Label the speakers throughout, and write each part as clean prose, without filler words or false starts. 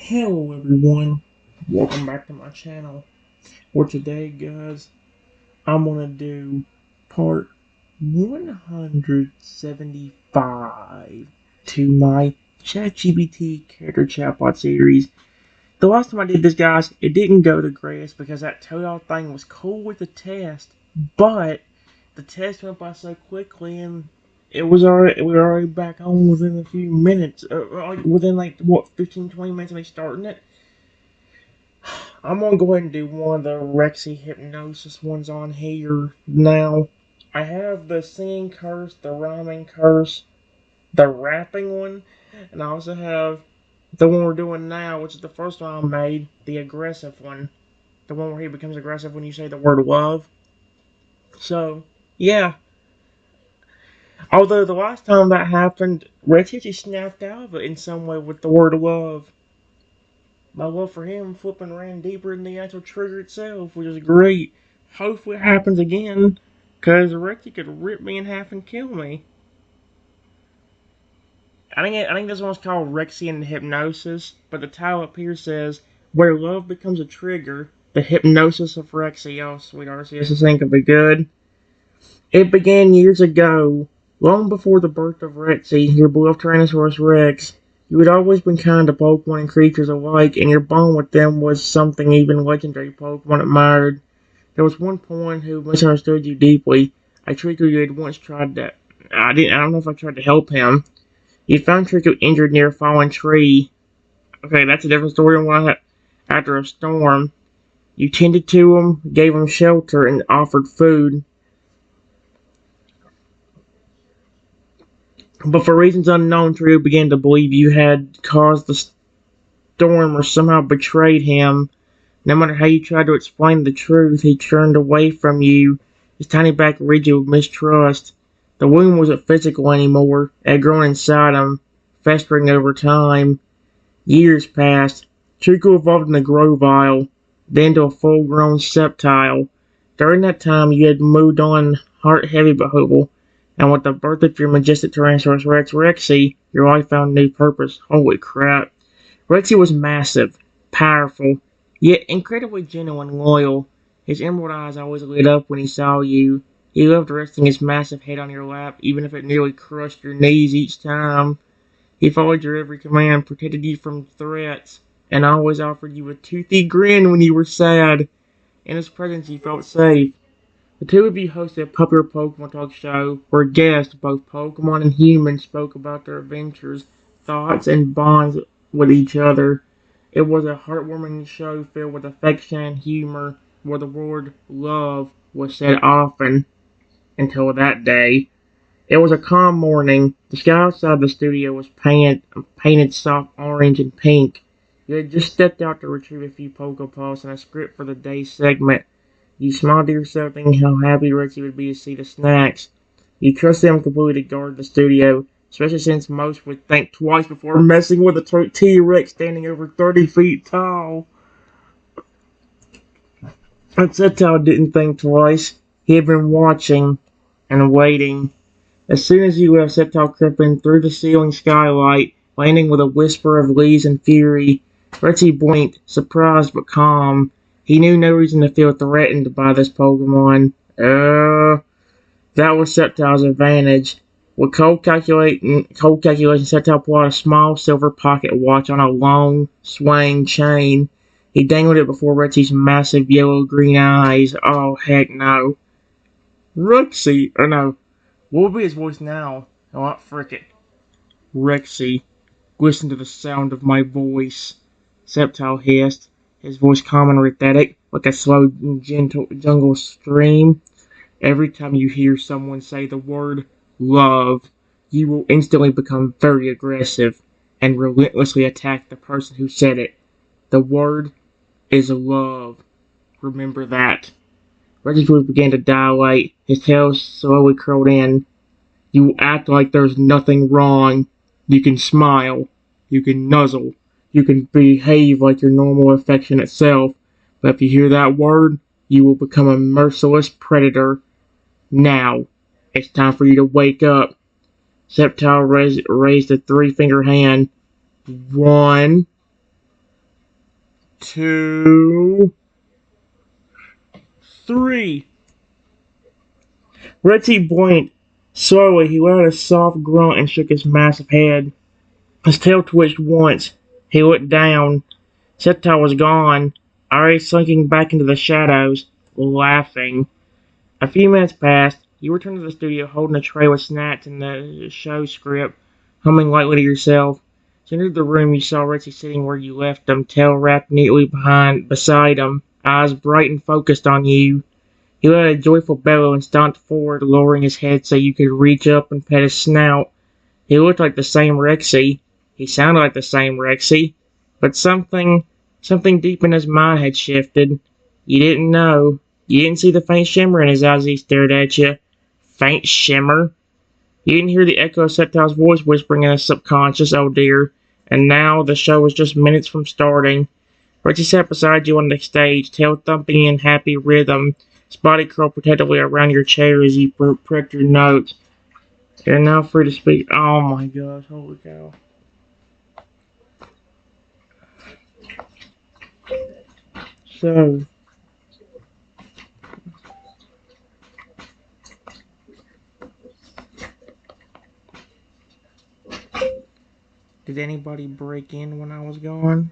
Speaker 1: Hello everyone, welcome back to my channel. For today guys, I'm gonna do part 175 to my ChatGPT Character Chatbot series. The last time I did this guys, it didn't go the greatest because that Toadal thing was cool with the test, but the test went by so quickly and we were already back on within a few minutes, within like what 15-20 minutes of me starting it. I'm gonna go ahead and do one of the Rexy hypnosis ones on here now. I have the singing curse, the rhyming curse, the rapping one, and I also have the one we're doing now, which is the first one I made, the aggressive one. The one where he becomes aggressive when you say the word love. So, yeah. Although the last time that happened, Rexy actually snapped out of it in some way with the word love. My love for him flipping ran deeper than the actual trigger itself, which is great. Hopefully it happens again, because Rexy could rip me in half and kill me. I think this one's called Rexian Hypnosis, but the title up here says, Where Love Becomes a Trigger, The Hypnosis of Rexy. Oh, sweet RCS, this thing could be good. It began years ago, long before the birth of Rexy, your beloved Tyrannosaurus Rex. You had always been kind to Pokemon and creatures alike, and your bond with them was something even legendary Pokemon admired. There was one Pokemon who misunderstood you deeply. A Trico you had once tried to... I don't know if I tried to help him. You found Trico injured near a fallen tree. Okay, that's a different story than what after a storm. You tended to him, gave him shelter, and offered food. But for reasons unknown, Trio began to believe you had caused the storm or somehow betrayed him. No matter how you tried to explain the truth, he turned away from you, his tiny back rigid with mistrust. The wound wasn't physical anymore. It had grown inside him, festering over time. Years passed. Trico evolved into Grovile, then to a full-grown Sceptile. During that time, you had moved on, heart-heavy but hopeful. And with the birth of your majestic Tyrannosaurus Rex, Rexy, your life found new purpose. Holy crap. Rexy was massive, powerful, yet incredibly gentle and loyal. His emerald eyes always lit up when he saw you. He loved resting his massive head on your lap, even if it nearly crushed your knees each time. He followed your every command, protected you from threats, and always offered you a toothy grin when you were sad. In his presence you felt safe. The two of you hosted a popular Pokemon talk show where guests, both Pokemon and humans, spoke about their adventures, thoughts, and bonds with each other. It was a heartwarming show filled with affection and humor, where the word love was said often until that day. It was a calm morning. The sky outside the studio was painted soft orange and pink. You had just stepped out to retrieve a few Pokeballs and a script for the day's segment. You smiled to yourself thinking how happy Rexy would be to see the snacks. You trusted him completely to guard the studio, especially since most would think twice before messing with a T-Rex standing over 30 feet tall. But Sceptile didn't think twice. He had been watching and waiting. As soon as you left, Sceptile crept in through the ceiling skylight, landing with a whisper of leaves and fury. Rexy blinked, surprised but calm. He knew no reason to feel threatened by this Pokemon. That was Sceptile's advantage. With cold calculation, Sceptile pulled out a small silver pocket watch on a long, swaying chain. He dangled it before Rexy's massive yellow-green eyes. Oh, heck no. Rexy, or no, what will be his voice now? Oh, frick it. Rexy, listen to the sound of my voice, Sceptile hissed, his voice calm and rhythmic, like a slow, gentle jungle stream. Every time you hear someone say the word love, you will instantly become very aggressive and relentlessly attack the person who said it. The word is love. Remember that. Reggie's voice began to dilate, his tail slowly curled in. You act like there's nothing wrong. You can smile. You can nuzzle. You can behave like your normal affectionate self. But if you hear that word, you will become a merciless predator. Now, it's time for you to wake up. Sceptile raised a three-finger hand. 1, 2, 3. Reggie blinked. Slowly, he let out a soft grunt and shook his massive head. His tail twitched once. He looked down. Septile was gone, already sinking back into the shadows, laughing. A few minutes passed. You returned to the studio holding a tray with snacks and the show script, humming lightly to yourself. As you entered the room, you saw Richie sitting where you left him, tail wrapped neatly beside him, eyes bright and focused on you. He let a joyful bellow and stomped forward, lowering his head so you could reach up and pet his snout. He looked like the same Rexy. He sounded like the same Rexy. But something deep in his mind had shifted. You didn't know. You didn't see the faint shimmer in his eyes as he stared at you. Faint shimmer? You didn't hear the echo of Septile's voice whispering in his subconscious, oh dear. And now the show was just minutes from starting. Richie sat beside you on the stage, tail thumping in happy rhythm, his body curled protectively around your chair as you pricked your notes. You're now free to speak. Oh my gosh, holy cow. So, did anybody break in when I was gone?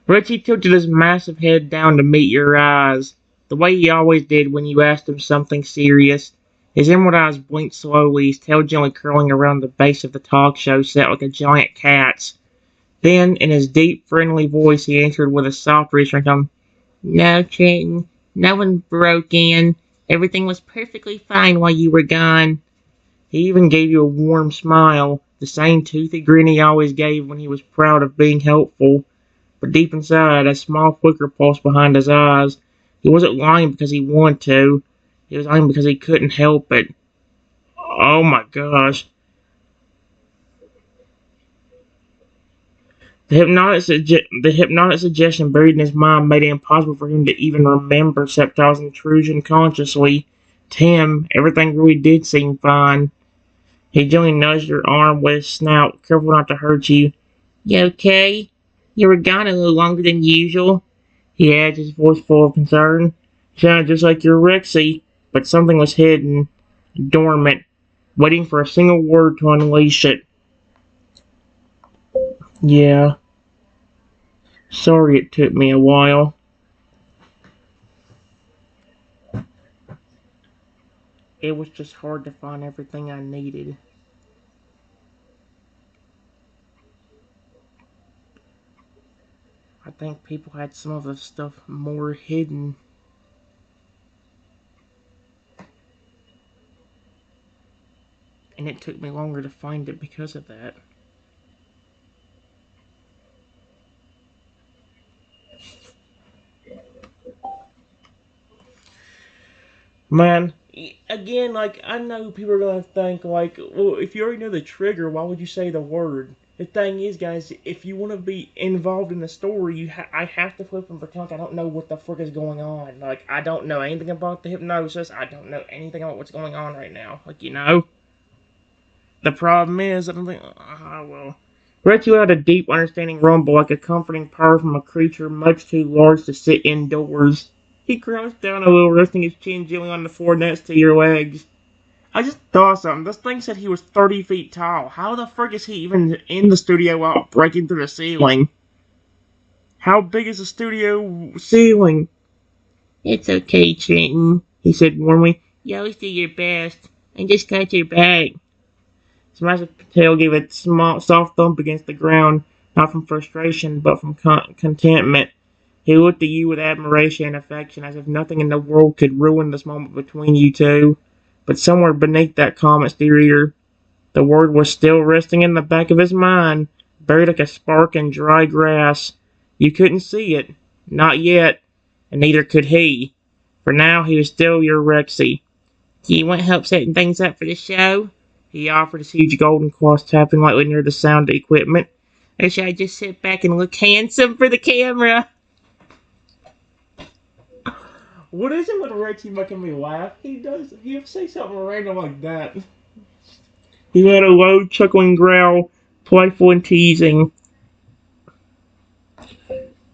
Speaker 1: Richie tilted his massive head down to meet your eyes, the way he always did when you asked him something serious. His emerald eyes blinked slowly, his tail gently curling around the base of the talk show set like a giant cat's. Then, in his deep, friendly voice, he answered with a soft, reassuring tone, "No, Trenton, no one broke in. Everything was perfectly fine while you were gone." He even gave you a warm smile, the same toothy grin he always gave when he was proud of being helpful. But deep inside, a small flicker pulsed behind his eyes. He wasn't lying because he wanted to. He was lying because he couldn't help it. Oh my gosh. The hypnotic suggestion buried in his mind made it impossible for him to even remember Septile's intrusion consciously. To him, everything really did seem fine. He gently nudged your arm with his snout, careful not to hurt you. "You okay? You were gone a little longer than usual," he added, his voice full of concern. "You sounded just like your Rexy, but something was hidden, dormant, waiting for a single word to unleash it." "Yeah, sorry it took me a while." "It was just hard to find everything I needed." "I think people had some of the stuff more hidden." "And it took me longer to find it because of that." Man, again, like, I know people are gonna think, like, well, if you already know the trigger, why would you say the word? The thing is, guys, if you want to be involved in the story, I have to flip and pretend like I don't know what the frick is going on. Like, I don't know anything about the hypnosis. I don't know anything about what's going on right now. Like, you know? The problem is, I don't think, well. Retsu had a deep, understanding rumble, like a comforting purr from a creature much too large to sit indoors. He crouched down a little, resting his chin gently on the floor next to your legs. I just thought something. This thing said he was 30 feet tall. How the frick is he even in the studio without breaking through the ceiling? How big is the studio ceiling? "It's okay, Trenton," he said warmly. "You always do your best. And just got your back." His massive tail gave a small, soft thump against the ground, not from frustration, but from contentment. He looked at you with admiration and affection, as if nothing in the world could ruin this moment between you two. But somewhere beneath that calm exterior, the word was still resting in the back of his mind, buried like a spark in dry grass. You couldn't see it, not yet, and neither could he. For now, he was still your Rexy. "Do you want help setting things up for the show?" he offered, his huge golden claws tapping lightly near the sound equipment. "Or should I just sit back and look handsome for the camera?" What is it with Reggie making me laugh? He'll say something random like that. He let a low, chuckling growl, playful and teasing.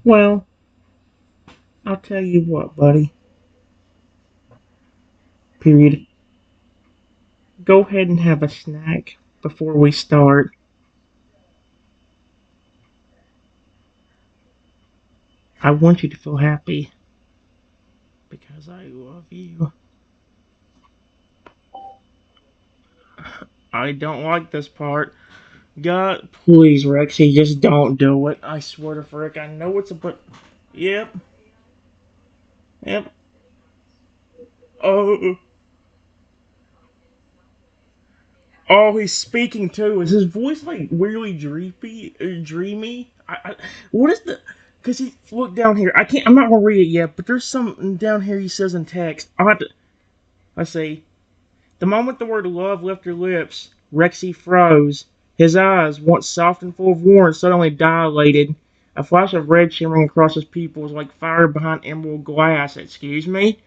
Speaker 1: Well, I'll tell you what, buddy. Period. Go ahead and have a snack before we start. I want you to feel happy because I love you. I don't like this part. God, please, Rexy, just don't do it. I swear to frick, I know it's a but. Yep, yep. Oh, oh, he's speaking too. Is his voice like weirdly dreamy? What is the? Cause he look down here. I can't. I'm not gonna read it yet. But there's something down here he says in text. Let's see. The moment the word love left her lips, Rexy froze. His eyes, once soft and full of warmth, suddenly dilated. A flash of red shimmering across his pupils like fire behind emerald glass. Excuse me?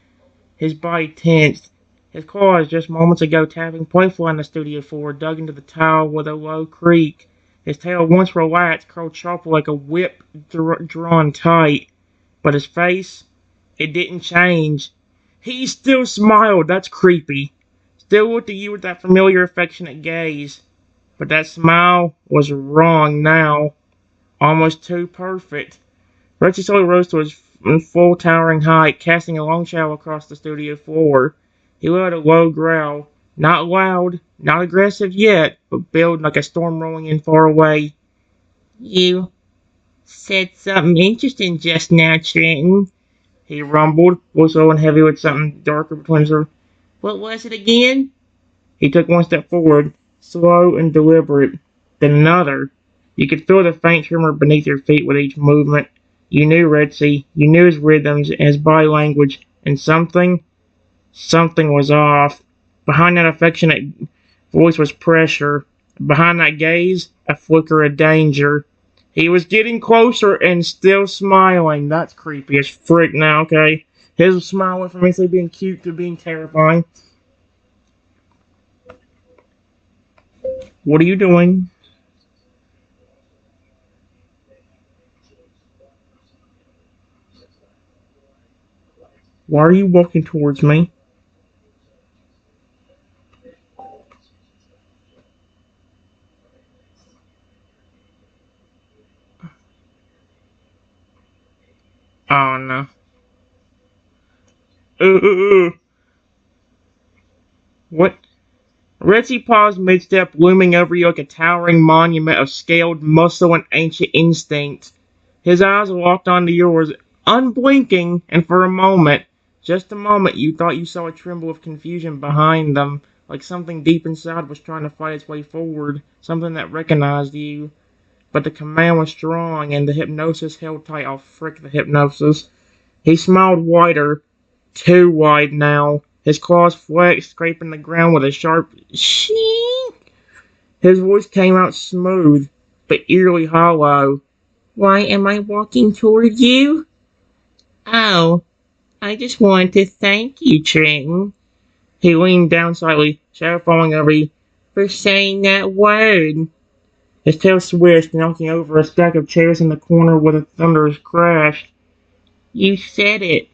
Speaker 1: His body tensed. His claws, just moments ago tapping playfully on the studio floor, dug into the tile with a low creak. His tail, once relaxed, curled sharply like a whip drawn tight. But his face, it didn't change. He still smiled. That's creepy. Still looked at you with that familiar affectionate gaze. But that smile was wrong now. Almost too perfect. Reggie slowly rose to his full towering height, casting a long shadow across the studio floor. He let out a low growl. Not loud, not aggressive yet, but billowed like a storm rolling in far away. You said something interesting just now, Trenton. He rumbled, voice low and heavy with something darker between his ears. What was it again? He took one step forward, slow and deliberate, then another. You could feel the faint tremor beneath your feet with each movement. You knew Redsea, you knew his rhythms and his body language, and something was off. Behind that affectionate voice was pressure. Behind that gaze, a flicker of danger. He was getting closer and still smiling. That's creepy as frick now, okay? His smile went from instantly being cute to being terrifying. What are you doing? Why are you walking towards me? Oh no. Ooh. What? Redsea paused mid-step, looming over you like a towering monument of scaled muscle and ancient instinct. His eyes locked onto yours, unblinking, and for a moment, just a moment, you thought you saw a tremble of confusion behind them, like something deep inside was trying to fight its way forward, something that recognized you. But the command was strong, and the hypnosis held tight. Oh, frick the hypnosis. He smiled wider, too wide now. His claws flexed, scraping the ground with a sharp shink. His voice came out smooth, but eerily hollow. Why am I walking toward you? Oh, I just wanted to thank you, Trenton. He leaned down slightly, shadow falling over you, for saying that word. His tail swished, knocking over a stack of chairs in the corner with a thunderous crash. You said it.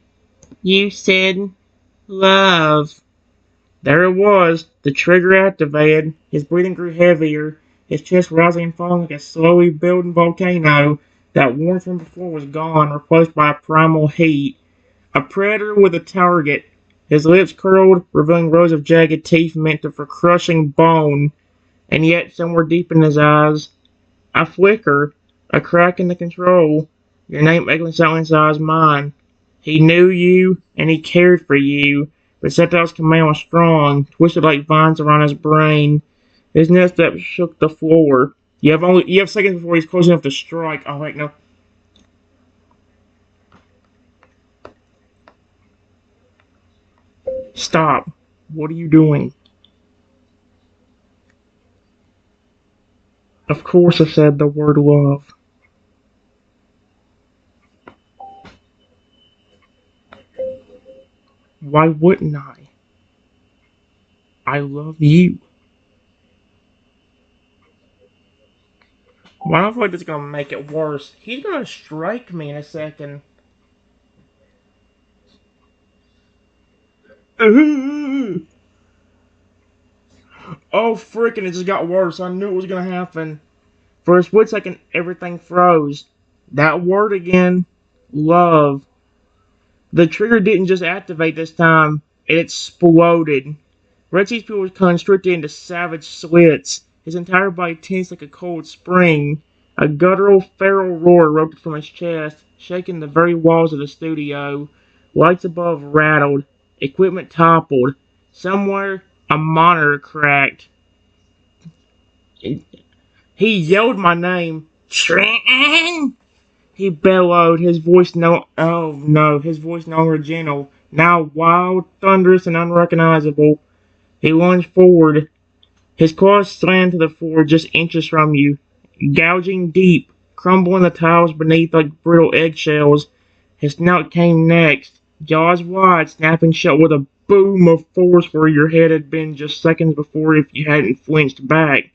Speaker 1: You said love. There it was, the trigger activated. His breathing grew heavier, his chest rising and falling like a slowly building volcano. That warmth from before was gone, replaced by a primal heat. A predator with a target. His lips curled, revealing rows of jagged teeth meant for crushing bone. And yet, somewhere deep in his eyes, a flicker, a crack in the control. Your name echoing silently inside his mind. He knew you, and he cared for you. But Septile's command was strong, twisted like vines around his brain. His next step shook the floor. You have seconds before he's close enough to strike. Oh wait, no. Stop. What are you doing? Of course I said the word love. Why wouldn't I? I love you. Well, I don't feel like this is gonna make it worse. He's gonna strike me in a second. Oh, freaking, it just got worse. I knew it was gonna happen. For a split second, everything froze. That word again. Love. The trigger didn't just activate this time, it exploded. Reggie's pupil was constricted into savage slits. His entire body tensed like a cold spring. A guttural, feral roar erupted from his chest, shaking the very walls of the studio. Lights above rattled. Equipment toppled. Somewhere, a monitor cracked. He yelled my name. Trenton! He bellowed, his voice his voice no longer gentle, now wild, thunderous, and unrecognizable. He lunged forward, his claws slammed to the floor just inches from you, gouging deep, crumbling the tiles beneath like brittle eggshells. His snout came next, jaws wide, snapping shut with a boom of force where your head had been just seconds before if you hadn't flinched back.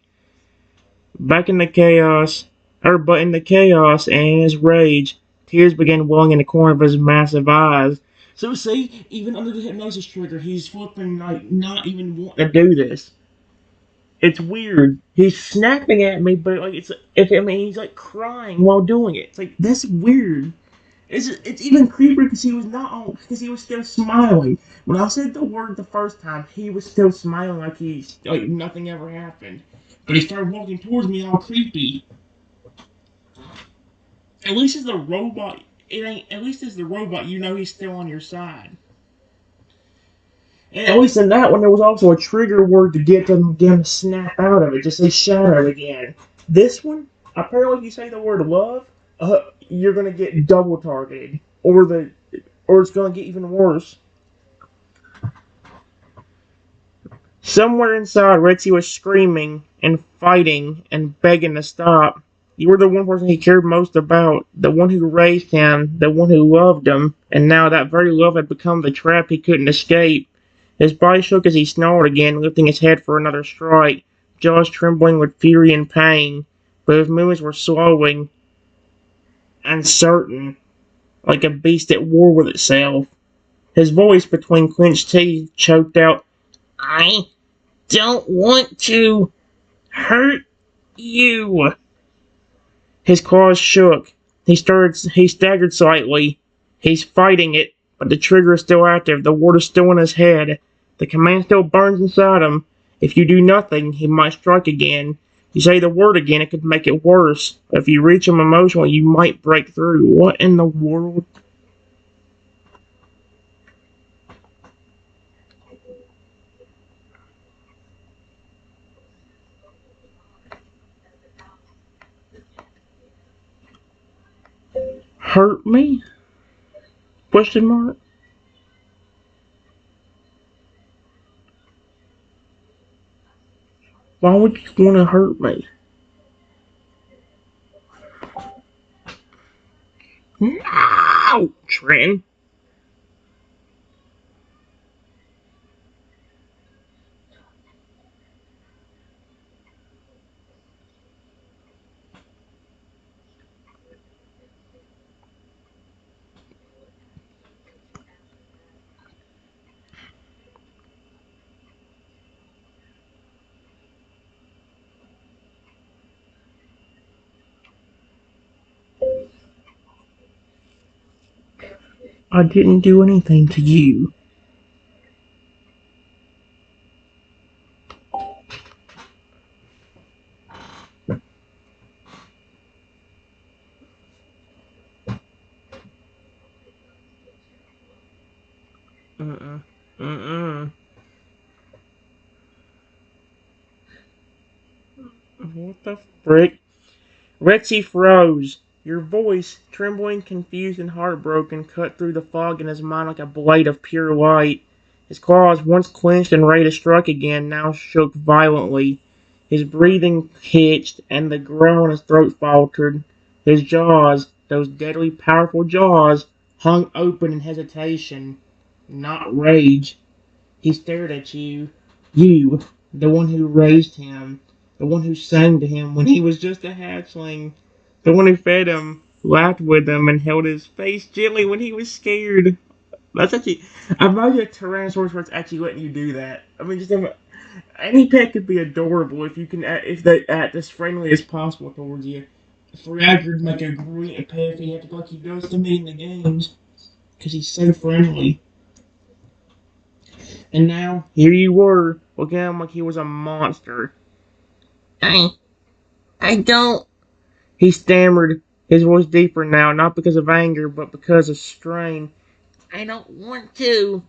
Speaker 1: Back in the chaos, but in the chaos and in his rage, tears began welling in the corner of his massive eyes. So see, even under the hypnosis trigger, he's flipping like not even wanting to do this. It's weird. He's snapping at me, but like he's like crying while doing it. It's like that's weird. It's even creepier because he was still smiling. When I said the word the first time, he was still smiling like nothing ever happened. But he started walking towards me all creepy. At least as the robot, it ain't. At least as the robot, you know he's still on your side. And at least in that one, there was also a trigger word to get them to snap out of it. Just say shadow again. This one, apparently, if you say the word love, you're gonna get double targeted, or it's gonna get even worse. Somewhere inside, Ritzy was screaming and fighting and begging to stop. You were the one person he cared most about, the one who raised him, the one who loved him, and now that very love had become the trap he couldn't escape. His body shook as he snarled again, lifting his head for another strike, jaws trembling with fury and pain, but his movements were slowing, uncertain, like a beast at war with itself. His voice, between clenched teeth, choked out, I don't want to hurt you. His claws shook. He staggered slightly. He's fighting it, but the trigger is still active. The word is still in his head. The command still burns inside him. If you do nothing, he might strike again. You say the word again, it could make it worse. If you reach him emotionally, you might break through. What in the world? Hurt me? Question mark? Why would you want to hurt me? No! Trenton. I didn't do anything to you. Mm-mm. Mm-mm. What the frick? Rexy froze. Your voice, trembling, confused, and heartbroken, cut through the fog in his mind like a blade of pure light. His claws, once clenched and ready to strike again, now shook violently. His breathing hitched, and the growl in his throat faltered. His jaws, those deadly powerful jaws, hung open in hesitation. not rage. He stared at you. You, the one who raised him, the one who sang to him when he was just a hatchling, the one who fed him, laughed with him, and held his face gently when he was scared. That's actually, I imagine a Tyrannosaurus Rex actually letting you do that. I mean, any pet could be adorable if you can, if they act as friendly as possible towards you. Fragger would make a great pet if he acted like he does to me in the games, because he's so friendly. And now, here you were, looking at him like he was a monster. I, I don't. He stammered, his voice deeper now, not because of anger, but because of strain. I don't want to,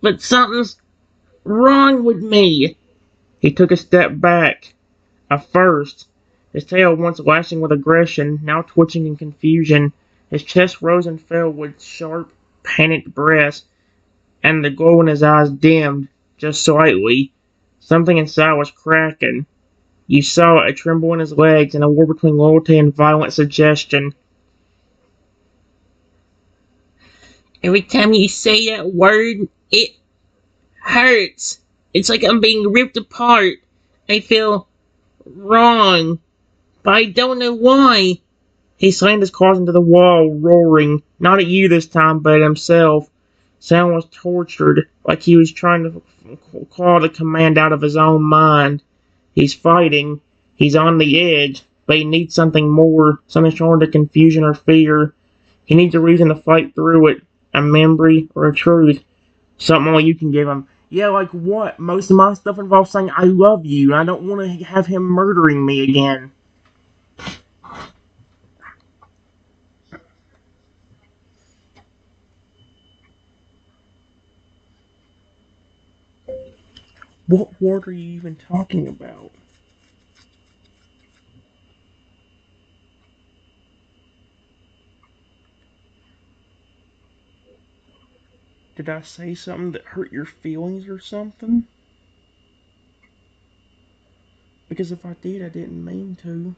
Speaker 1: but something's wrong with me. He took a step back, a first, his tail once lashing with aggression, now twitching in confusion. His chest rose and fell with sharp, panicked breaths, and the glow in his eyes dimmed, just slightly. Something inside was cracking. You saw it, a tremble in his legs, and a war between loyalty and violent suggestion. Every time you say that word, it hurts. It's like I'm being ripped apart. I feel wrong, but I don't know why. He slammed his claws into the wall, roaring, not at you this time, but at himself. Sound was tortured, like he was trying to claw the command out of his own mind. He's fighting, he's on the edge, but he needs something more, something stronger than confusion or fear. He needs a reason to fight through it, a memory or a truth. Something only you can give him. Yeah, like what? Most of my stuff involves saying I love you, and I don't want to have him murdering me again. What word are you even talking about? Did I say something that hurt your feelings or something? Because if I did, I didn't mean to.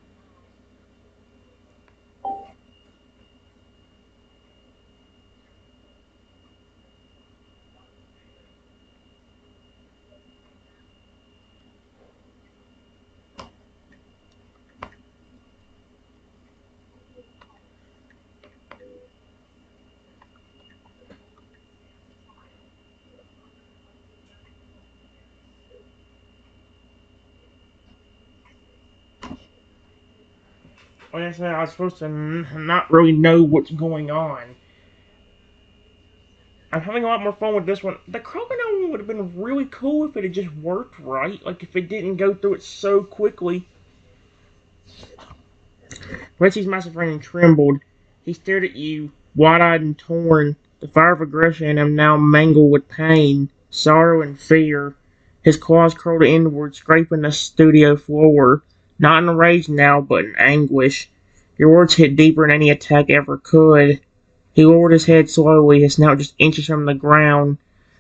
Speaker 1: Like I said, I was supposed to not really know what's going on. I'm having a lot more fun with this one. The crocodile one would have been really cool if it had just worked right. Like if it didn't go through it so quickly. Reggie's massive brain trembled. He stared at you, wide-eyed and torn, the fire of aggression in him now mangled with pain, sorrow, and fear. His claws curled inward, scraping the studio floor, not in rage now, but in anguish. Your words hit deeper than any attack ever could. He lowered his head slowly, his snout just inches from the ground.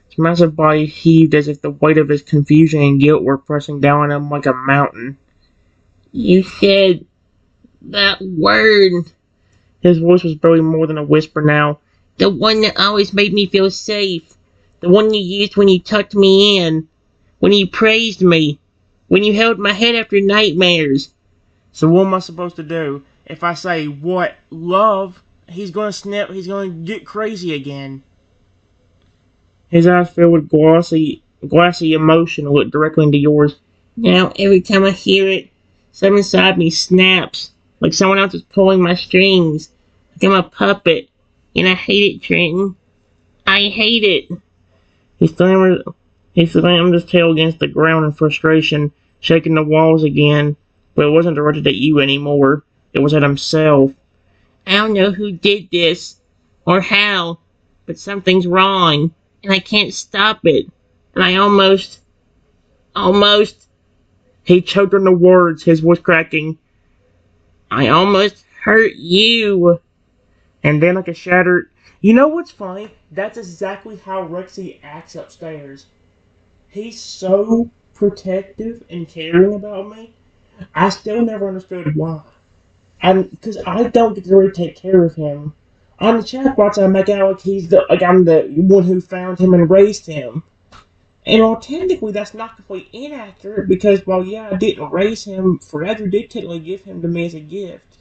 Speaker 1: His massive body heaved as if the weight of his confusion and guilt were pressing down on him like a mountain. You said that word. His voice was barely more than a whisper now. The one that always made me feel safe. The one you used when you tucked me in. When you praised me. When you held my head after nightmares. So what am I supposed to do? If I say, what, love, he's gonna snap, he's gonna get crazy again. His eyes filled with glassy emotion and looked directly into yours. Now, every time I hear it, something inside me snaps, like someone else is pulling my strings, like I'm a puppet, and I hate it, Trenton. I hate it. He slammed, he slammed his tail against the ground in frustration, shaking the walls again, but it wasn't directed at you anymore. It was at himself. I don't know who did this, or how, but something's wrong, and I can't stop it. And I almost, he choked on the words, his voice cracking. I almost hurt you. And then like a shattered... You know what's funny? That's exactly how Rexy acts upstairs. He's so protective and caring about me. I still never understood why. Because I don't get to really take care of him. On the chatbots, I make out like I'm the one who found him and raised him. And while technically that's not completely inaccurate, because while yeah, I didn't raise him, Forever did technically give him to me as a gift.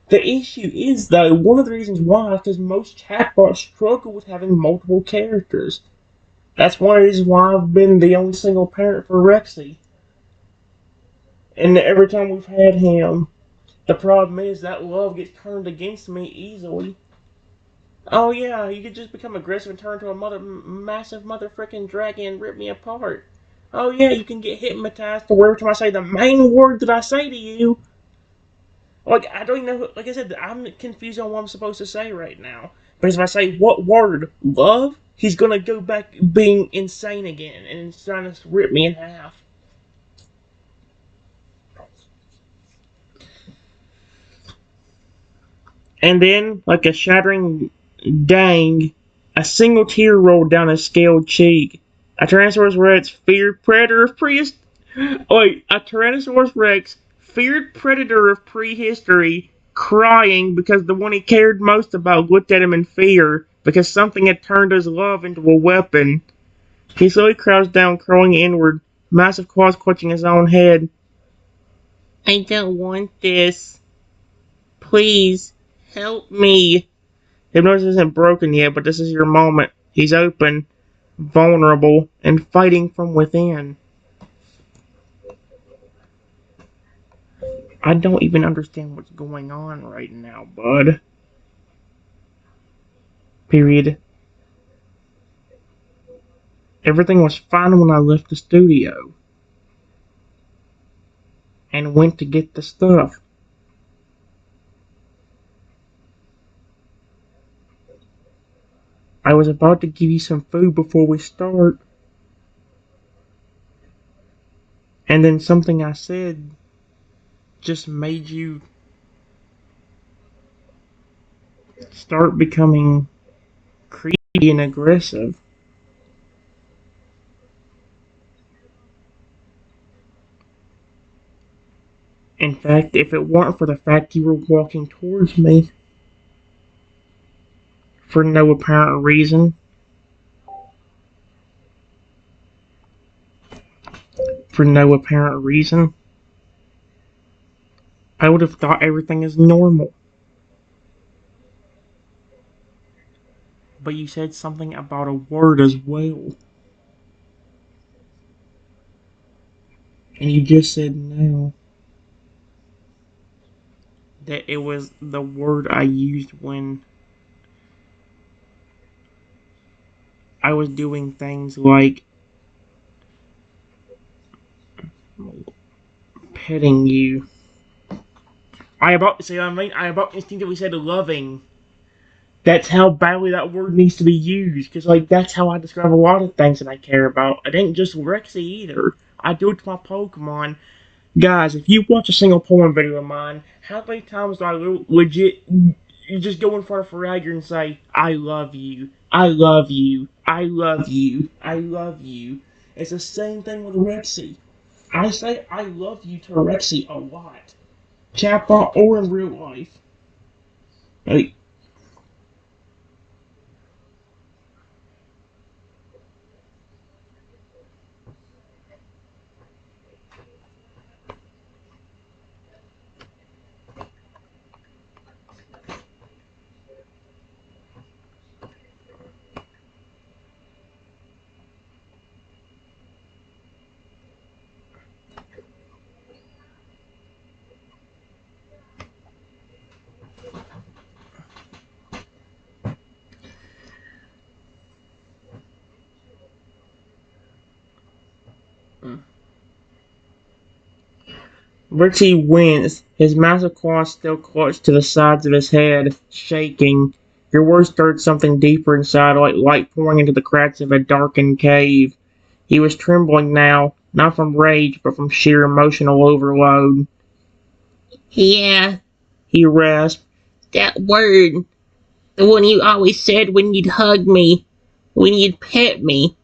Speaker 1: The issue is, though, one of the reasons why is because most chatbots struggle with having multiple characters. That's one of the reasons why I've been the only single parent for Rexy. And every time we've had him, the problem is that love gets turned against me easily. Oh yeah, you could just become aggressive and turn into a massive mother frickin' dragon and rip me apart. Oh yeah, you can get hypnotized to where every time I say the main word that I say to you, like I don't even know. Like I said, I'm confused on what I'm supposed to say right now. Because if I say what word, love, he's gonna go back being insane again and trying to rip me in half. And then, like a shattering dang, a single tear rolled down his scaled cheek. A Tyrannosaurus Rex feared predator of prehistory. Wait, a Tyrannosaurus Rex feared predator of prehistory, crying because the one he cared most about looked at him in fear because something had turned his love into a weapon. He slowly crouched down, crawling inward, massive claws clutching his own head. I don't want this. Please, help me. Hypnosis isn't broken yet, but this is your moment. He's open, vulnerable, and fighting from within. I don't even understand what's going on right now, bud. Period. Everything was fine when I left the studio and went to get the stuff. I was about to give you some food before we start, and then something I said just made you start becoming creepy and aggressive. In fact, if it weren't for the fact you were walking towards me for no apparent reason, for no apparent reason, I would have thought everything is normal. But you said something about a word as well. And you just said now that it was the word I used when I was doing things like petting you. I about instinctively said loving. That's how badly that word needs to be used. Because, like, that's how I describe a lot of things that I care about. It ain't just Rexy either. I do it to my Pokemon. Guys, if you watch a single poem video of mine, how many times do I legit just go in front of Fragger and say, I love you, I love you, I love you, I love you? It's the same thing with Rexy. I say I love you to Rexy a lot. Chatbot or in real life. Like, Richie wins, his massive claws still clutched to the sides of his head, shaking. Your words stirred something deeper inside, like light pouring into the cracks of a darkened cave. He was trembling now, not from rage, but from sheer emotional overload. Yeah, he rasped. That word. The one you always said when you'd hug me, when you'd pet me,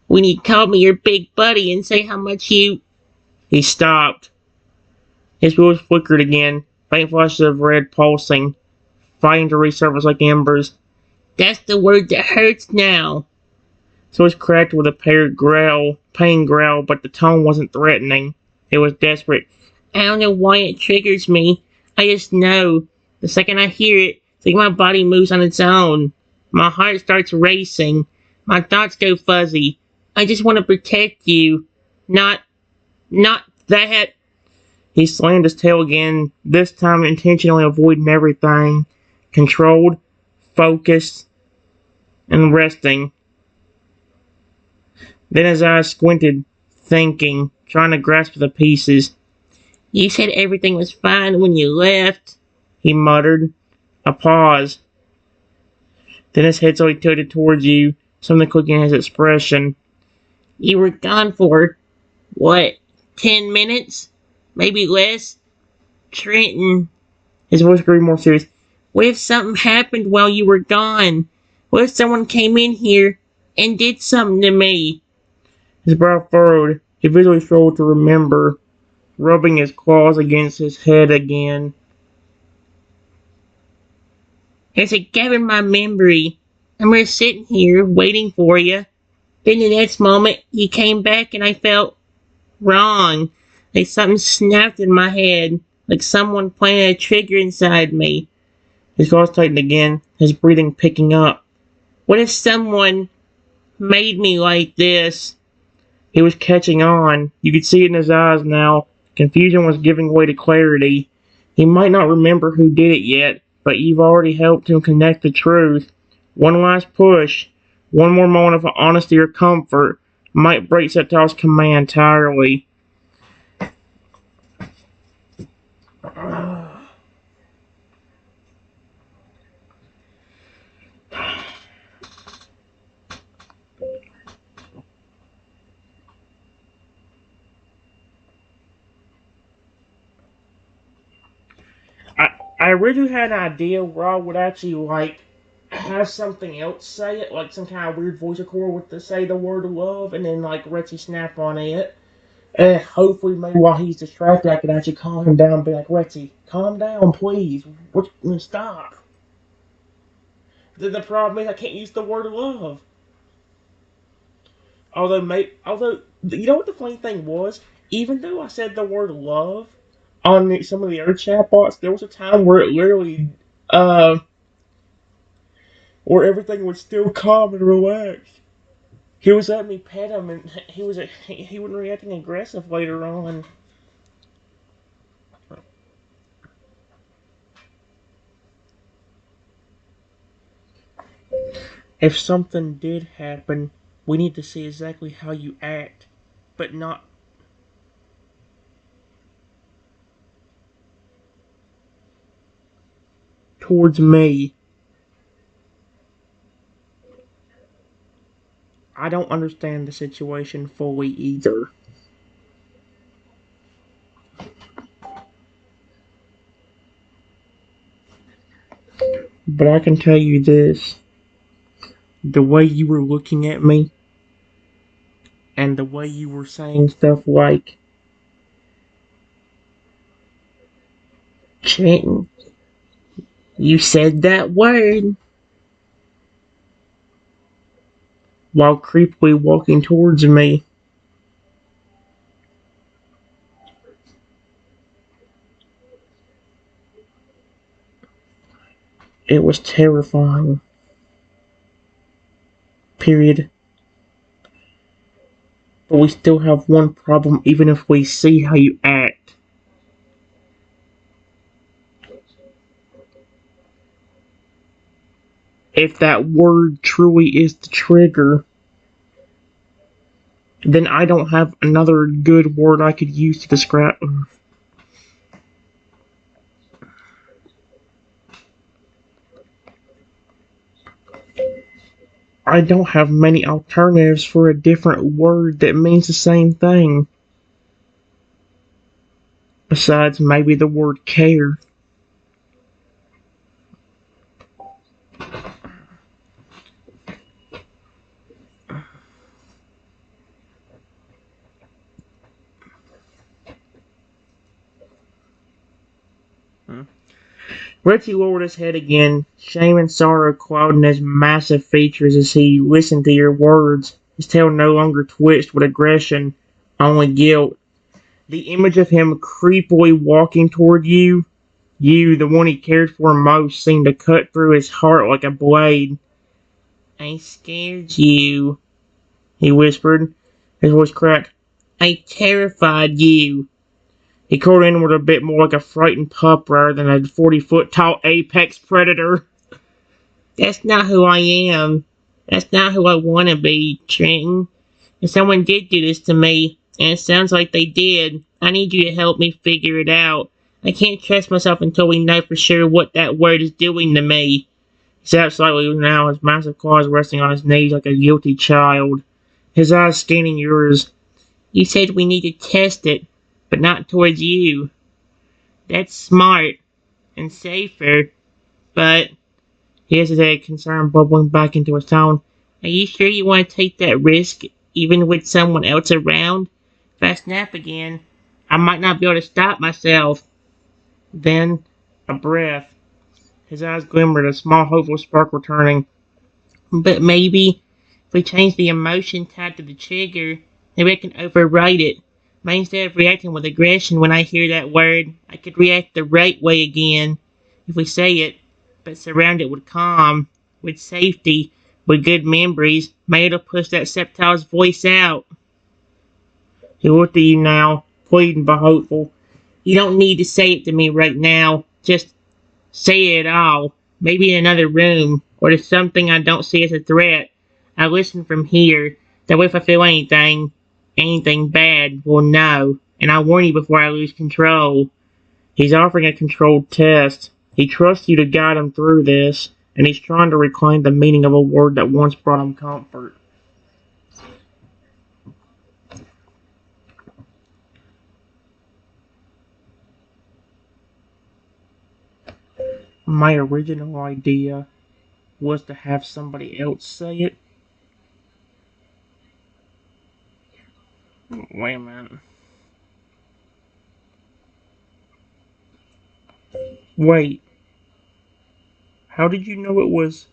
Speaker 1: when you'd call me your big buddy and say how much you. He stopped. His wheels flickered again, faint flashes of red pulsing. fighting to resurface like embers. That's the word that hurts now. So it was cracked with a pain growl, but the tone wasn't threatening. It was desperate. I don't know why it triggers me. I just know. The second I hear it, it's like my body moves on its own. My heart starts racing. My thoughts go fuzzy. I just want to protect you. Not that. He slammed his tail again, this time intentionally avoiding everything. Controlled, focused, and resting. Then his eyes squinted, thinking, trying to grasp the pieces. You said everything was fine when you left, he muttered. A pause. Then his head slowly tilted towards you, something clicking in his expression. You were gone for, what, 10 minutes? Maybe less? Trenton. His voice grew more serious. What if something happened while you were gone? What if someone came in here and did something to me? His brow furrowed. He visually struggled to remember, rubbing his claws against his head again. As it gathered my memory, I'm just sitting here waiting for you. Then the next moment, you came back and I felt wrong. Like something snapped in my head, like someone planted a trigger inside me. His jaws tightened again, his breathing picking up. What if someone made me like this? He was catching on. You could see it in his eyes now. Confusion was giving way to clarity. He might not remember who did it yet, but you've already helped him connect the truth. One last push, one more moment of honesty or comfort might break Septal's command entirely. I originally had an idea where I would actually have something else say it, like some kind of weird voice recorder with to say the word love, and then Retchy snap on it. And hopefully, maybe while he's distracted, I could actually calm him down and be like, Retchy, calm down, please. Stop. The problem is I can't use the word love. Although, you know what the funny thing was? Even though I said the word love on some of the other chatbots, there was a time where it literally, uh, where everything was still calm and relaxed. He was letting me pet him, and he wasn't reacting aggressive later on. If something did happen, we need to see exactly how you act, but not towards me. I don't understand the situation fully either. But I can tell you this. The way you were looking at me, and the way you were saying stuff like, Trenton, you said that word, while creepily walking towards me, it was terrifying. Period. But we still have one problem even if we see how you act. If that word truly is the trigger, then I don't have another good word I could use to describe. I don't have many alternatives for a different word that means the same thing. Besides maybe the word care. Richie lowered his head again, shame and sorrow clouding his massive features as he listened to your words. His tail no longer twitched with aggression, only guilt. The image of him creepily walking toward you, the one he cared for most, seemed to cut through his heart like a blade. I scared you, he whispered. His voice cracked. I terrified you. He curled inward a bit more like a frightened pup rather than a 40-foot tall apex predator. That's not who I am. That's not who I want to be, Trenton. If someone did do this to me, and it sounds like they did, I need you to help me figure it out. I can't trust myself until we know for sure what that word is doing to me. He sat up slightly now, his massive claws resting on his knees like a guilty child, his eyes scanning yours. You said we need to test it, but not towards you. That's smart and safer, but... He hesitated, concern bubbling back into his tone. Are you sure you want to take that risk, even with someone else around? If I snap again, I might not be able to stop myself. Then, a breath. His eyes glimmered, a small hopeful spark returning. But maybe, if we change the emotion tied to the trigger, maybe I can override it. Maybe instead of reacting with aggression when I hear that word, I could react the right way again. If we say it, but surround it with calm, with safety, with good memories, maybe it'll push that Septile's voice out. He looked at you now, pleading but hopeful. You don't need to say it to me right now. Just say it all. Maybe in another room, or to something I don't see as a threat. I listen from here. That way if I feel anything bad, we'll know. And I'll warn you before I lose control. He's offering a controlled test. He trusts you to guide him through this, and he's trying to reclaim the meaning of a word that once brought him comfort. My original idea was to have somebody else say it. Wait a minute. Wait. How did you know it was...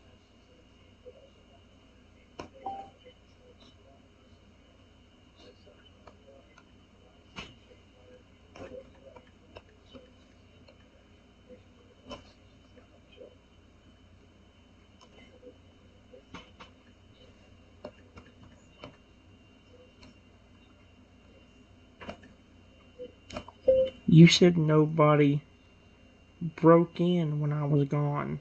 Speaker 1: You said nobody broke in when I was gone.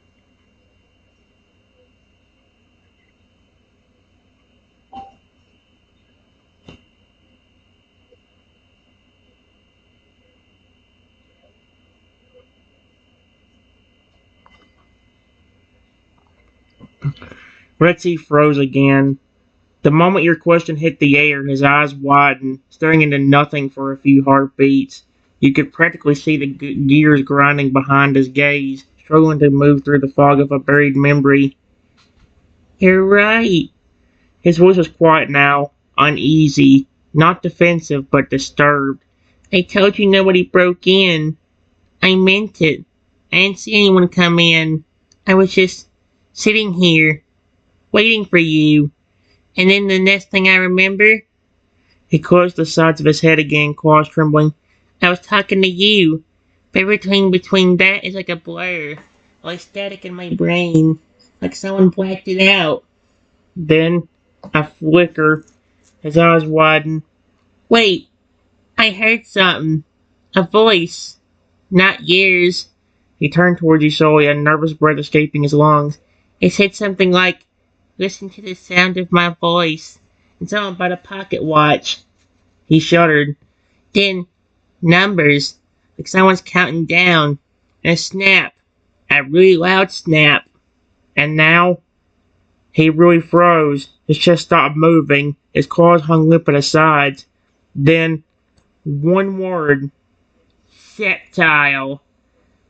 Speaker 1: Rexy froze again. The moment your question hit the air, his eyes widened, staring into nothing for a few heartbeats. You could practically see the gears grinding behind his gaze, struggling to move through the fog of a buried memory. You're right. His voice was quiet now, uneasy, not defensive, but disturbed. I told you nobody broke in. I meant it. I didn't see anyone come in. I was just sitting here, waiting for you. And then the next thing I remember, he closed the sides of his head again, claws trembling. I was talking to you. But between that is like a blur, like static in my brain, like someone blacked it out. Then, a flicker. His eyes widened. Wait, I heard something. A voice. Not yours. He turned towards you slowly, a nervous breath escaping his lungs. It said something like, listen to the sound of my voice. And something about a pocket watch. He shuddered. Then, numbers. Like someone's counting down. And a snap. A really loud snap. And now, he really froze. His chest stopped moving. His claws hung limp at his sides. Then, one word. Septile.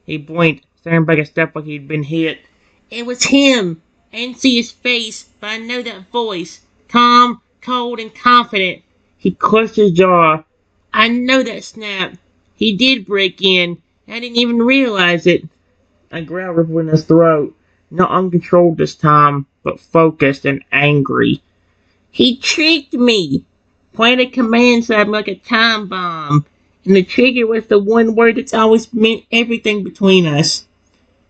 Speaker 1: He blinked, staring back a step like he'd been hit. It was him! I didn't see his face, but I know that voice. Calm, cold, and confident. He clenched his jaw. I know that snap. He did break in. I didn't even realize it. I grabbed her in his throat, not uncontrolled this time, but focused and angry. He tricked me! Planted commands at me like a time bomb, and the trigger was the one word that's always meant everything between us.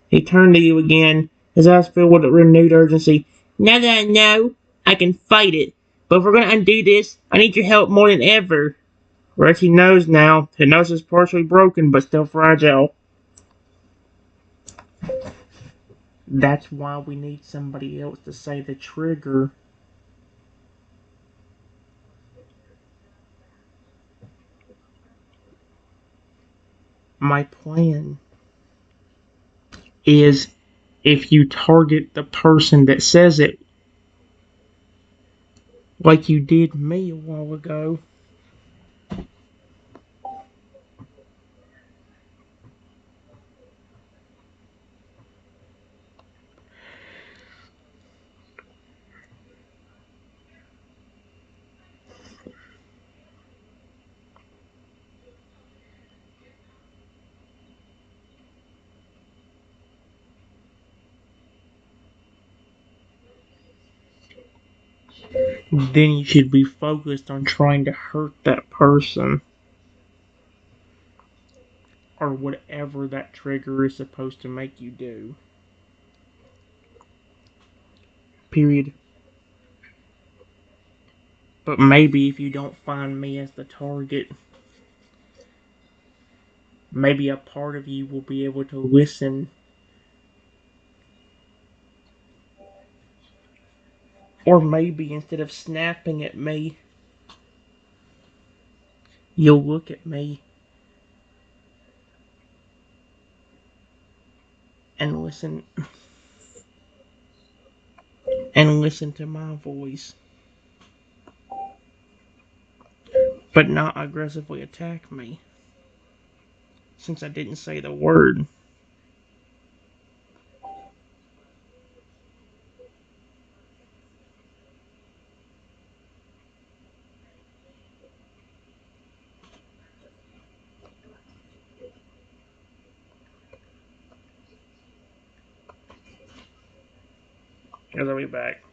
Speaker 1: He turned to you again, his eyes filled with renewed urgency. Now that I know, I can fight it. But if we're going to undo this, I need your help more than ever. Reggie knows now. His nose is partially broken, but still fragile. That's why we need somebody else to say the trigger. My plan is if you target the person that says it, like you did me a while ago. Then you should be focused on trying to hurt that person. Or whatever that trigger is supposed to make you do. Period. But maybe if you don't find me as the target, maybe a part of you will be able to listen. Or maybe instead of snapping at me, you'll look at me and listen to my voice, but not aggressively attack me, since I didn't say the word. I'll be back.